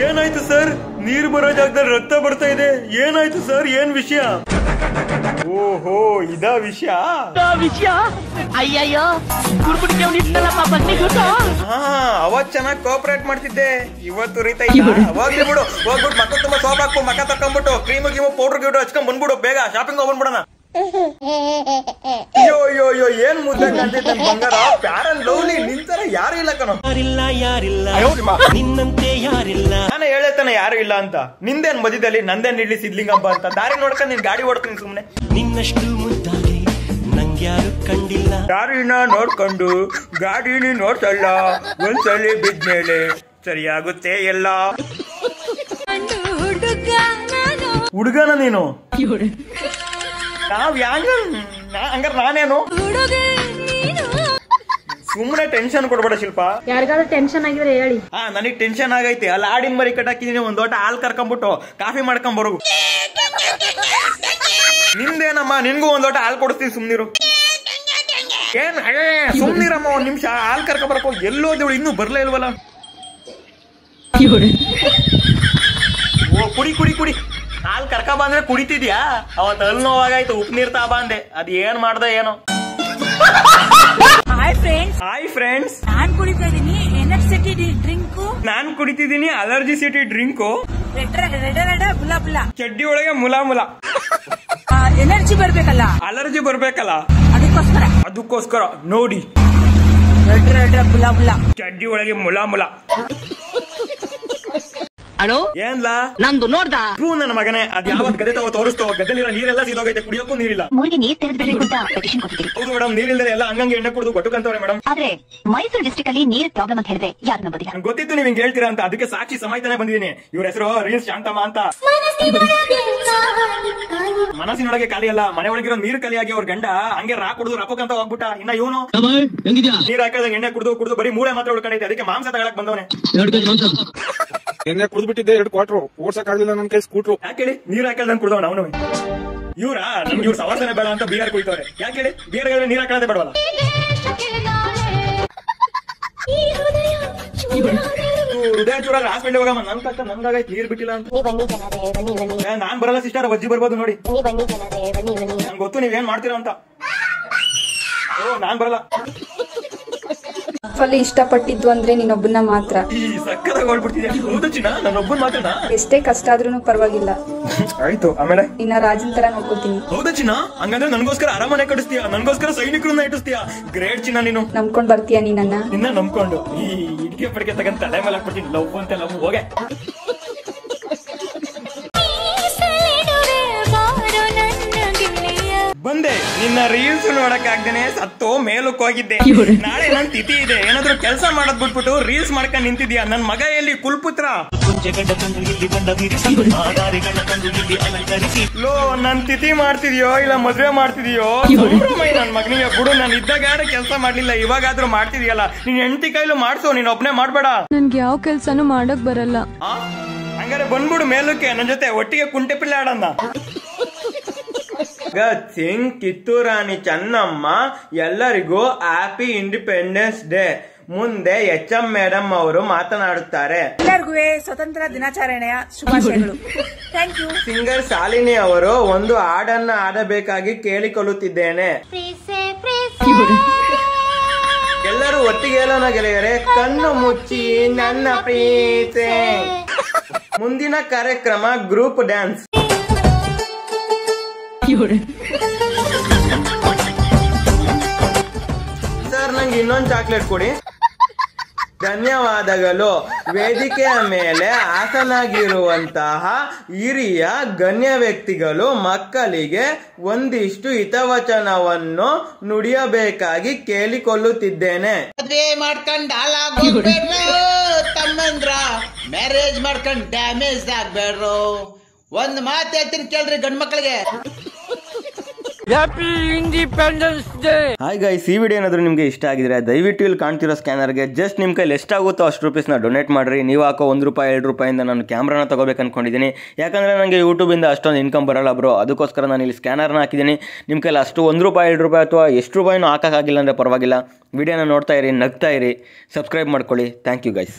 ಏನಾಯ್ತು ಸರ್? ನೀರು ಬರೋ ಜಾಗದಲ್ಲಿ ರಕ್ತ ಬರ್ತಾ ಇದೆ, ಏನಾಯ್ತು ಸರ್? ಏನ್ ವಿಷಯ? ಓಹೋ, ಇದಾ ವಿಷಯ? ಅಯ್ಯಯ್ಯೋ, ಅವತ್ ಚೆನ್ನಾಗಿ ಕೋಆಪರೇಟ್ ಮಾಡ್ತಿದ್ದೆ, ಇವತ್ತು ಉರಿತಾ ಇಲ್ಲ. ಹೋಗ್ಲಿ ಬಿಡು, ಹೋಗ್ಬಿಟ್ಟು ಮಕ್ಕ ತುಂಬಾ ಸೋಪ್ ಹಾಕು, ಮಕ್ಕ ತಕೊಂಡ್ಬಿಟ್ಟು ಕ್ರೀಮ್ ಗೀಮು ಪೌಡರ್ ಗಿಡ ಹಚ್ಕೊಂಡ್ ಬಂದ್ಬಿಡು, ಬೇಗ ಶಾಪಿಂಗ್ ಹೋಗ್ಬಿಡೋಣ. ಅಯ್ಯೋ ಅಯ್ಯೋ ಅಯ್ಯೋ, ಏನ್ ಮುದ್ದೆ ಕಾಣ್ತೈತೆ ನನ್ ಬಂಗಾರ, ಪ್ಯಾರ್ ಅಂಡ್ ಲವ್ಲಿ, ನಿಂತರ ಯಾರು ಇಲ್ಲ ಕಣೋ. ನಿನ್ನಂತೆ ಯಾರಿಲ್ಲ. ನಾನು ಹೇಳೇತಾನೆ ಯಾರು ಇಲ್ಲ ಅಂತ. ನಿಂದೇನ್ ಮಧ್ಯದಲ್ಲಿ ನಂದೇನ್ ಇಡ್ಲಿ ಸಿದ್ಲಿಂಗಪ್ಪ ಅಂತ. ದಾರಿ ನೋಡ್ಕೊಂಡು ನೀನ್ ಗಾಡಿ ಓಡ್ತೀನಿ ಸುಮ್ನೆ. ನಿನ್ನಷ್ಟು ಮುದ್ದಾಗಿ ನಂಗ್ಯಾರು ಕಂಡಿಲ್ಲ. ದಾರಿನ ನೋಡ್ಕೊಂಡು ಗಾಡಿನಿ ನೋಡ್ಸಲ್ಲ, ಒಂದ್ಸಲಿ ಬಿದ್ಮೇಲೆ ಸರಿಯಾಗುತ್ತೆ ಎಲ್ಲ. ಹುಡುಗನ ನೀನು? ನಾವ್ ಹಂಗಾರ ನಾನೇನು? ಸುಮ್ಮನೆ ಟೆನ್ಷನ್ ಕೊಡ್ಬೇಡ ಶಿಲ್ಪ. ಯಾರಿಗಾದ್ರೂ ಟೆನ್ಷನ್ ಆಗಿದ್ರೆ ಹೇಳಿ. ನನಗ್ ಟೆನ್ಷನ್ ಆಗೈತಿ. ಅಲ್ಲಿ ಆಡಿನ ಮರಿ ಕಟ್ಟಾಕಿದೀನಿ, ಒಂದ್ ದೊಡ್ಡ ಹಾಲ್ ಕರ್ಕೊಂಡ್ಬಿಟ್ಟು ಕಾಫಿ ಮಾಡ್ಕೊಂಡ್ ಬರು. ನಿಂದೇನಮ್ಮ, ನಿನ್ಗೂ ಒಂದ್ ದೊಡ್ಡ ಹಾಲ್ ಕೊಡ್ತೀನಿ, ಸುಮ್ನಿರು. ಏನ್ ಸುಮ್ನಿರಮ್ಮ, ಒಂದ್ ನಿಮಿಷ ಹಾಲ್ ಕರ್ಕೊಂಡ್ ಬರಕೋ. ಎಲ್ಲೋದಿವಳು, ಇನ್ನೂ ಬರ್ಲೇ ಇಲ್ವಲ್ಲ. ಓ, ಕುಡಿ ಕುಡಿ ಕುಡಿ. ಹಾಲ್ ಕರ್ಕ ಬಂದ್ರೆ ಕುಡಿತಿದ್ಯಾ? ಅವತ್ ಅಲ್ಲಿ ನೋವಾಗಾಯ್ತು, ಉಪ್ಪು ನೀರ್ ತಾ ಬಂದೆ, ಅದ್ ಏನ್ ಮಾಡ್ದೆ ಏನೋ. ಹಾಯ್ ಫ್ರೆಂಡ್ಸ್, ನಾನ್ ಕುಡಿತಾ ಇದೀನಿ ಎನರ್ಜಿಟಿ ಡ್ರಿಂಕು. ನಾನ್ ಕುಡಿತಿದ್ದೀನಿ ಅಲರ್ಜಿ ಸಿಟಿ ಡ್ರಿಂಕು. ಚಡ್ಡಿ ಒಳಗೆ ಮುಲಾ ಮುಲಾ. ಎನರ್ಜಿ ಬರ್ಬೇಕಲ್ಲ, ಅಲರ್ಜಿ ಬರ್ಬೇಕಲ್ಲ, ಅದಕ್ಕೋಸ್ಕರ ನೋಡಿ. ಚಡ್ಡಿ ಒಳಗೆ ಮುಲಾ ಮುಲಾ. ಅಣೋ ಏನ್ಲಾ ನಂದು ನೋಡ್ದ? ನನ್ನ ಮಗನೇ, ಅದ್ ಯಾವತ್ ಗದೆ ತಾವ ತೋರಿಸ್ತೋ, ಗದ್ದೆಲಿರೋ ನೀರೆಲ್ಲ ಸೀದೋಗೈತೆ, ಕುಡಿಯೋಕ್ಕೂ ನೀರಿಲ್ಲ. ಹೌದು ಮೇಡಮ್, ನೀರಿಲ್ಲದೆ ಎಲ್ಲ ಹಂಗಂಗೆ ಎಣ್ಣೆ ಕುಡಿದು ಗೊಟ್ಟುಕಂತವ್ರೆ ಮೇಡಮ್. ಆದ್ರೆ ಮೈಸೂರು ಡಿಸ್ಟ್ರಿಕ್ಟ್ ಅಲ್ಲಿ ನೀರ್ ಪ್ರಾಬ್ಲಮ್ ಅಂತ ಹೇಳಿದ್ರೆ ಯಾರು ನಂಬೋದಿಲ್ಲ. ಗೊತ್ತಿತ್ತು ನೀವ್ ಹಿಂಗ್ ಹೇಳ್ತೀರಾ ಅಂತ, ಅದಕ್ಕೆ ಸಾಕ್ಷಿ ಸಮಾಯ್ತಾನೆ ಬಂದಿದ್ದೀನಿ. ಇವ್ರ ಹೆಸರು ರೀಲ್ಸ್ ಶಾಂತಮ್ಮ ಅಂತ. ಮನಸ್ಸಿನೊಳಗೆ ಖಾಲಿ ಅಲ್ಲ, ಮನೆ ಒಳಗಿರೋ ನೀರು ಖಾಲಿಯಾಗಿ ಅವ್ರ ಗಂಡ ಹಂಗೆ ರಾ ಕುಡಿದು ರಪ್ಪಕ್ಕಂತ ಹೋಗ್ಬಿಟ್ಟ. ಇನ್ನ ಇವನು ನೀರ್ ಹಾಕಿದಾಗ ಎಣ್ಣೆ ಕುಡಿದು ಬರೀ ಮೂಳೆ ಮಾತ್ರ ಉಳ್ಕೊಂಡೈತೆ, ಅದಕ್ಕೆ ಮಾಂಸ ತಗೊಳಕ್ ಬಂದವನೆ. ಎಣ್ಣೆ ಕುಡಿದ್ಬಿಟ್ಟಿದ್ದೆ 2 ಕ್ವಾರ್ಟರ್, ಓಡ್ಸಕ್ ಆಗ್ಲಿಲ್ಲ ನನ್ ಕೈ ಸ್ಕೂಟ್ರು. ಯಾಕೆ ಹೇಳಿ? ನೀರ್ ಹಾಕಲ್ದಂಗ್ ಕುಡ್ದವನ ಅವನು. ಇವ್ರ ನಮ್ಗೆ ಇವ್ರ ಸವಾಸನೆ ಬೇಡ ಅಂತ ಬಿಯರ್ ಕುಯ್ತವ್ರೆ. ಯಾಕೆ ಹೇಳಿ? ಬಿಯರ್ ನೀರ್ ಹಾಕೊಳ್ಳೋದೇ ಬೇಡವಲ್ಲ. ಹೃದಯ ಚೂರ ಹಾಸ್ಪಿಟಲ್ ಹೋಗಮ್ಮ, ನನ್ ಕಷ್ಟ ನನ್ಗಾಗೈತೆ, ನೀರ್ ಬಿಟ್ಟಿಲ್ಲ ಅಂತ. ನಾನ್ ಬರಲ್ಲ ಸಿಸ್ಟರ್, ಅಜ್ಜಿ ಬರ್ಬೋದು ನೋಡಿ. ನಂಗೆ ಗೊತ್ತು ನೀವೇನ್ ಮಾಡ್ತೀರಾ ಅಂತ. ನಾನ್ ಬರಲ್ಲ. ಅಲ್ಲಿ ಇಷ್ಟಪಟ್ಟಿದ್ದು ಅಂದ್ರೆ ನೀನೊಬ್ಬನ ಮಾತ್ರ. ಈ ಸಕ್ಕದಾಗ ಹೊಡ್ಬಿಡ್ತಿದ್ಯಾ? ಹೌದು ಚಿನ್ನ, ನನ್ನೊಬ್ಬನ್ ಮಾತ್ರನಾ? ಎಷ್ಟೇ ಕಷ್ಟ ಆದ್ರೂ ಪರವಾಗಿಲ್ಲ. ಆಯ್ತು, ಆಮೇಲೆ ನಿನ್ನ ರಾಜನ್ ತರ ನೋಡ್ಕೊತೀನಿ. ಹೌದಾ ಚಿನ್ನ? ಹಂಗಂದ್ರೆ ನನ್ಗೋಸ್ಕರ ಅರಮನೆ ಕಟ್ಟಿಸ್ತೀಯ, ನನ್ಗೋಸ್ಕರ ಸೈನಿಕರನ್ನ ಇಟ್ಟಿಸ್ತೀಯ. ಗ್ರೇಟ್ ಚಿನ್ನ ನೀನು. ನಂಬ್ಕೊಂಡ್ ಬರ್ತೀಯ ನೀ ನನ್ನ? ನಿನ್ನ ನಂಬ್ಕೊಂಡು ಈ ಇಡ್ಕೆ ಪಡಿಕೆ ತಗೊಂಡ್ ತಲೆ ಮೇಲೆ ಹಾಕ್ಬಿಡ್ತೀನಿ. ಲವ್ ಅಂತ ಲವ್ ಹೋಗೆ. ಬಂದೆ ನಿನ್ನ ರೀಲ್ಸ್ ನೋಡಕ್ ಆಗ್ದೇನೆ ಸತ್ತೋ ಮೇಲಕ್ ಹೋಗಿದ್ದೆ. ನಾಳೆ ನನ್ ತಿಥಿ ಇದೆ, ಏನಾದ್ರು ಕೆಲಸ ಮಾಡೋದ್ ಬಿಟ್ಬಿಟ್ಟು ರೀಲ್ಸ್ ಮಾಡ್ಕೊಂಡ್ ನಿಂತಿದ್ಯಾ? ನನ್ ಮಗ ಎಲ್ಲಿ ಕುಲ್ಪುತ್ರ? ಲೋ, ನನ್ ತಿಥಿ ಮಾಡ್ತಿದ್ಯೋ ಇಲ್ಲ ಮದ್ವೆ ಮಾಡ್ತಿದ್ಯೋ? ನನ್ ಮಗನಿಗೆ ಬಿಡು, ನಾನು ಇದ್ದಾಗ ಕೆಲಸ ಮಾಡ್ಲಿಲ್ಲ, ಇವಾಗಾದ್ರೂ ಮಾಡ್ತಿದ್ಯಲ್ಲ. ನೀನ್ ಹೆಂಡತಿ ಕೈಲೂ ಮಾಡ್ಸೋ, ನೀನ್ ಒಬ್ನೇ ಮಾಡ್ಬೇಡ. ನನ್ಗೆ ಯಾವ ಕೆಲ್ಸನೂ ಮಾಡಕ್ ಬರಲ್ಲ. ಹಂಗಾರೆ ಬಂದ್ಬಿಡು ಮೇಲಕ್ಕೆ, ನನ್ ಜೊತೆ ಒಟ್ಟಿಗೆ ಕುಂಟೆ ಪಿಲ್ಲೆ ಆಡೋಣ. ಭಗತ್ ಸಿಂಗ್, ಕಿತ್ತೂರು ರಾಣಿ ಚೆನ್ನಮ್ಮ ಎಲ್ಲರಿಗೂ ಹ್ಯಾಪಿ ಇಂಡಿಪೆಂಡೆನ್ಸ್ ಡೇ. ಮುಂದೆ HM ಮೇಡಮ್ ಅವರು ಮಾತನಾಡುತ್ತಾರೆ. ಎಲ್ಲರಿಗೂ ಸ್ವತಂತ್ರ ದಿನಾಚರಣೆಯ ಶುಭಾಶಯಗಳು. Thank you. ಸಿಂಗರ್ ಶಾಲಿನಿ ಅವರು ಒಂದು ಹಾಡನ್ನ ಆಡಬೇಕಾಗಿ ಕೇಳಿಕೊಳ್ಳುತ್ತಿದ್ದೇನೆ. ಎಲ್ಲರೂ ಒಟ್ಟಿಗೆ ಹೇಳೋಣ ಗೆಳೆಯರೆ. ಕಣ್ಣು ಮುಚ್ಚಿ ನನ್ನ ಪ್ರೀತಿ. ಮುಂದಿನ ಕಾರ್ಯಕ್ರಮ ಗ್ರೂಪ್ ಡ್ಯಾನ್ಸ್. ಸರ್, ನಂಗೆ ಇನ್ನೊಂದು ಚಾಕ್ಲೇಟ್ ಕೊಡಿ. ಧನ್ಯವಾದಗಳು. ವೇದಿಕೆಯ ಮೇಲೆ ಆಸನಾಗಿರುವಂತಹ ಹಿರಿಯ ಗಣ್ಯ ವ್ಯಕ್ತಿಗಳು ಮಕ್ಕಳಿಗೆ ಒಂದಿಷ್ಟು ಹಿತವಚನವನ್ನು ನುಡಿಯಬೇಕಾಗಿ ಕೇಳಿಕೊಳ್ಳುತ್ತಿದ್ದೇನೆ. ಮದ್ವೆ ಮಾಡ್ಕೊಂಡ್ ಹಾಳಾಗೋಗ್ಬೇಡ್ರು ತಮ್ಮಂದ್ರ, ಮ್ಯಾರೇಜ್ ಮಾಡ್ಕೊಂಡ್ ಡ್ಯಾಮೇಜ್ ಆಗ್ಬೇಡ್ರು. ಒಂದ್ ಮಾತು ಹೇಳ್ತೀನಿ ಕೇಳ್ರಿ ಗಂಡ್ ಮಕ್ಳಿಗೆ. Happy independence day. Hi guys, ಈ ವಿಡಿಯೋ ಏನಾದರೂ ನಿಮಗೆ ಇಷ್ಟ ಆಗಿದ್ರೆ ದಯವಿಟ್ಟು ಇಲ್ಲಿ ಕಾಣ್ತಿರೋ ಸ್ಕ್ಯಾನರ್ಗೆ ಜಸ್ಟ್ ನಿಮ್ಮ ಕೈಲಿ ಎಷ್ಟಾಗುತ್ತೋ ಅಷ್ಟು ರೂಪೀಸ್ನ ಡೊನೇಟ್ ಮಾಡಿರಿ. ನೀವು ಹಾಕೋ ₹1 ₹2 ನಾನು ಕ್ಯಾಮ್ರಾನ ತೊಗೋಬೇಕು ಅಂದ್ಕೊಂಡಿದ್ದೀನಿ. ಯಾಕಂದರೆ ನನಗೆ ಯೂಟ್ಯೂಬಿಂದ ಅಷ್ಟೊಂದು ಇನ್ಕಮ್ ಬರಲ್ಲ ಬ್ರೋ, ಅದಕ್ಕೋಸ್ಕರ ನಾನು ಇಲ್ಲಿ ಸ್ಕ್ಯಾನರ್ನ ಹಾಕಿದ್ದೀನಿ. ನಿಮ್ಮ ಕೈಲಿ ಅಷ್ಟು ₹1 ₹2 ಅಥವಾ ಎಷ್ಟು ರೂಪಾಯಿನೂ ಹಾಕೋಕ್ಕಾಗಿಲ್ಲ ಅಂದರೆ ಪರವಾಗಿಲ್ಲ, ವಿಡಿಯೋನ ನೋಡ್ತಾ ಇರಿ, ನಗ್ತಾ ಇರಿ, ಸಬ್ಸ್ಕ್ರೈಬ್ ಮಾಡ್ಕೊಳ್ಳಿ. Thank you guys.